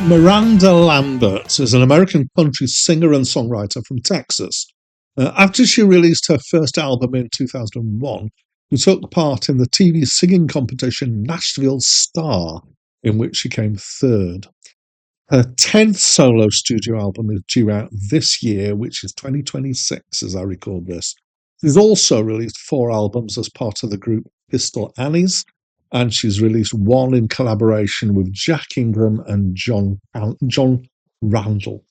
Miranda Lambert is an American country singer and songwriter from Texas. After she released her first album in 2001, she took part in the TV singing competition Nashville Star, in which she came third. Her 10th solo studio album is due out this year, which is 2026 as I record this. She's also released 4 albums as part of the group Pistol Annies, and she's released one in collaboration with Jack Ingram and John Randall.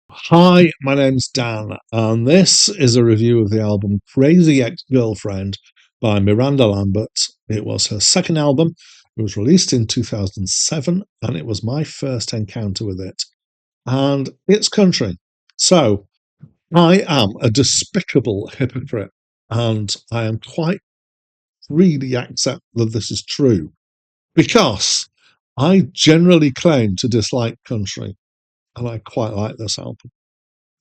Hi, my name's Dan, and this is a review of the album Crazy Ex-Girlfriend by Miranda Lambert. It was her second album. It was released in 2007, and it was my first encounter with it. And it's country. So I am a despicable hypocrite, and I am quite really accept that this is true because I generally claim to dislike country, and I quite like this album.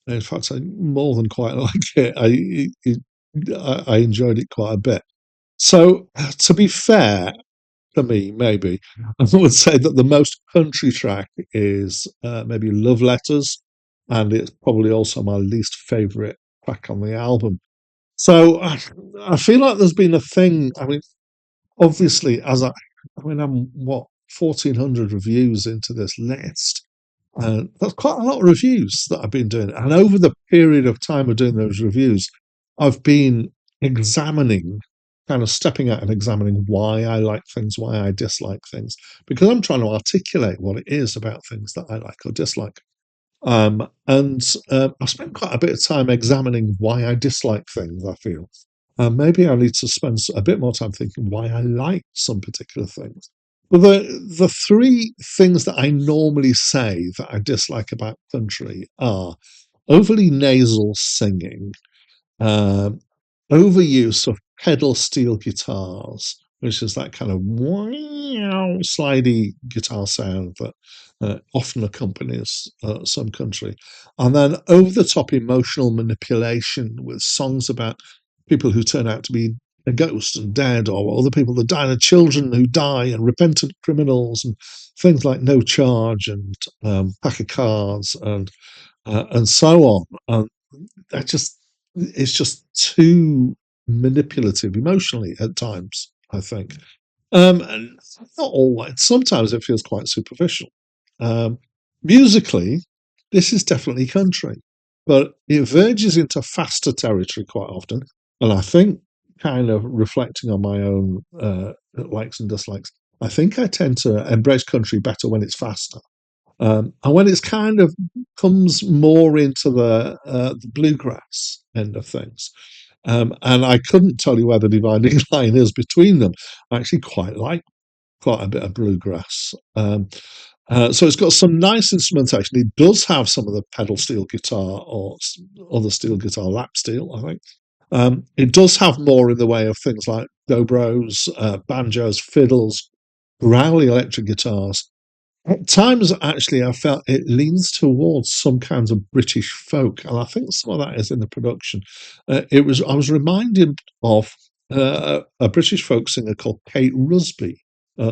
In fact, I more than quite like it. I enjoyed it quite a bit. So, to be fair to me, maybe I would say that the most country track is maybe Love Letters, and it's probably also my least favourite track on the album. So, I feel like there's been a thing. I mean, obviously, I'm what 1,400 reviews into this list. That's quite a lot of reviews that I've been doing. And over the period of time of doing those reviews, I've been examining, kind of stepping out and examining why I like things, why I dislike things, because I'm trying to articulate what it is about things that I like or dislike. I've spent quite a bit of time examining why I dislike things, I feel. Maybe I need to spend a bit more time thinking why I like some particular things. Well, the three things that I normally say that I dislike about country are overly nasal singing, um, overuse of pedal steel guitars, which is that kind of wow, slidey guitar sound that often accompanies some country, and then over the top emotional manipulation with songs about people who turn out to be a ghost and dead, or other people that die, and children who die, and repentant criminals, and things like No Charge and Pack of Cards and so on. And that just it's just too manipulative emotionally at times, I think. And not always. Sometimes it feels quite superficial. Um, Musically, this is definitely country, but it verges into faster territory quite often. And I think, kind of reflecting on my own likes and dislikes, I think I tend to embrace country better when it's faster. And when it's kind of comes more into the bluegrass end of things. And I couldn't tell you where the dividing line is between them. I actually quite like quite a bit of bluegrass. So it's got some nice instrumentation. It does have some of the pedal steel guitar or other steel guitar, lap steel, I think. It does have more in the way of things like dobros, banjos, fiddles, growly electric guitars. At times, actually, I felt it leans towards some kinds of British folk, and I think some of that is in the production. I was reminded of a British folk singer called Kate Rusby,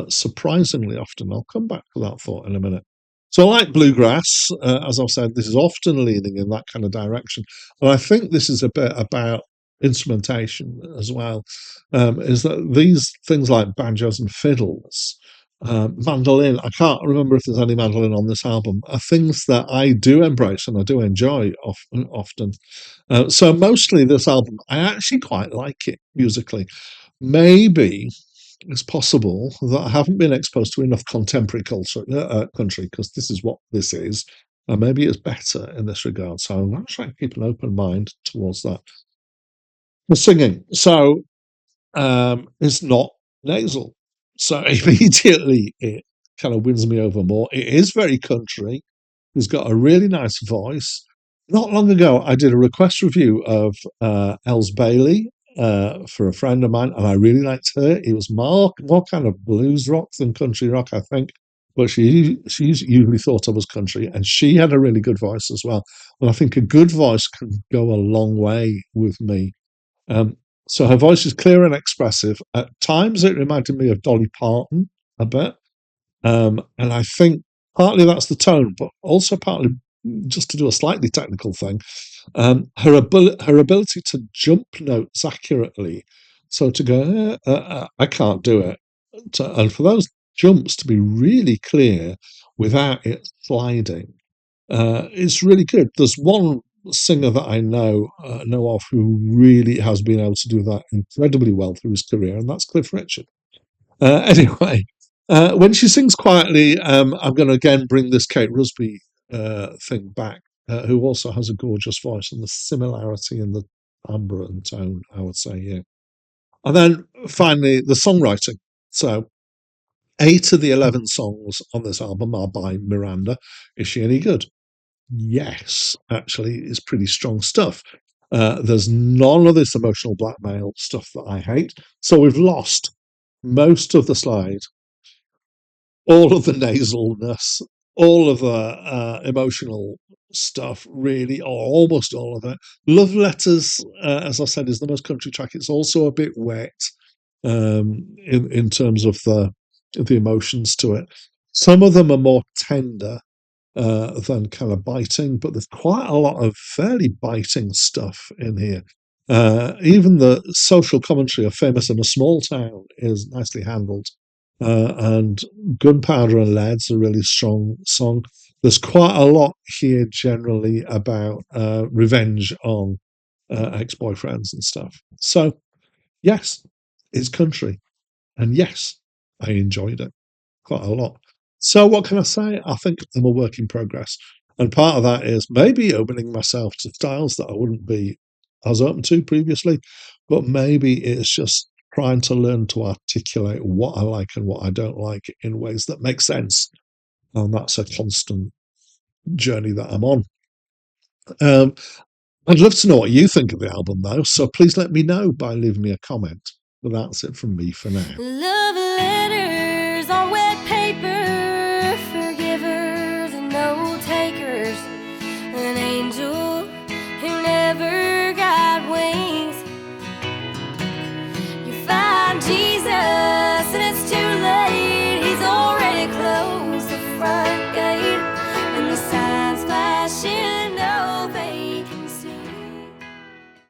surprisingly often. I'll come back to that thought in a minute. So, I like bluegrass. As I've said, this is often leaning in that kind of direction, and I think this is a bit about instrumentation as well. Is that these things like banjos and fiddles, mandolin, I can't remember if there's any mandolin on this album, are things that I do embrace and I do enjoy often. So mostly this album, I actually quite like it musically. Maybe it's possible that I haven't been exposed to enough contemporary culture, country, because this is what this is. And maybe it's better in this regard. So I'm going to try and keep an open mind towards that. The singing. So is not nasal. So immediately it kind of wins me over more. It is very country. He's got a really nice voice. Not long ago, I did a request review of Els Bailey for a friend of mine, and I really liked her. It was more kind of blues rock than country rock, I think. But she's usually thought of as country, and she had a really good voice as well. And I think a good voice can go a long way with me. Um, so her voice is clear and expressive. At times, it reminded me of Dolly Parton a bit, And I think partly that's the tone, but also partly just to do a slightly technical thing, her ability to jump notes accurately. So to go, I can't do it, and for those jumps to be really clear without it sliding, is really good. There's one singer that I know of who really has been able to do that incredibly well through his career, and that's Cliff Richard. Anyway, when she sings quietly, I'm going to again bring this Kate Rusby thing back, who also has a gorgeous voice, and the similarity in the timbre and tone, I would say, yeah. And then finally, the songwriting. So 8 of the 11 songs on this album are by Miranda. Is she any good? Yes, actually, it's pretty strong stuff. There's none of this emotional blackmail stuff that I hate. So we've lost most of the slide, all of the nasalness, all of the emotional stuff, really, or almost all of it. Love Letters, as I said, is the most country track. It's also a bit wet in terms of the emotions to it. Some of them are more tender than kind of biting, but there's quite a lot of fairly biting stuff in here. Even the social commentary of Famous in a Small Town is nicely handled. And Gunpowder and Lead's a really strong song. There's quite a lot here generally about revenge on ex-boyfriends and stuff. So, yes, it's country. And yes, I enjoyed it quite a lot. So, what can I say? I think I'm a work in progress. And part of that is maybe opening myself to styles that I wouldn't be as open to previously, but maybe it's just trying to learn to articulate what I like and what I don't like in ways that make sense. And that's a constant journey that I'm on. Um, I'd love to know what you think of the album, though. So please let me know by leaving me a comment. But that's it from me for now. Love letter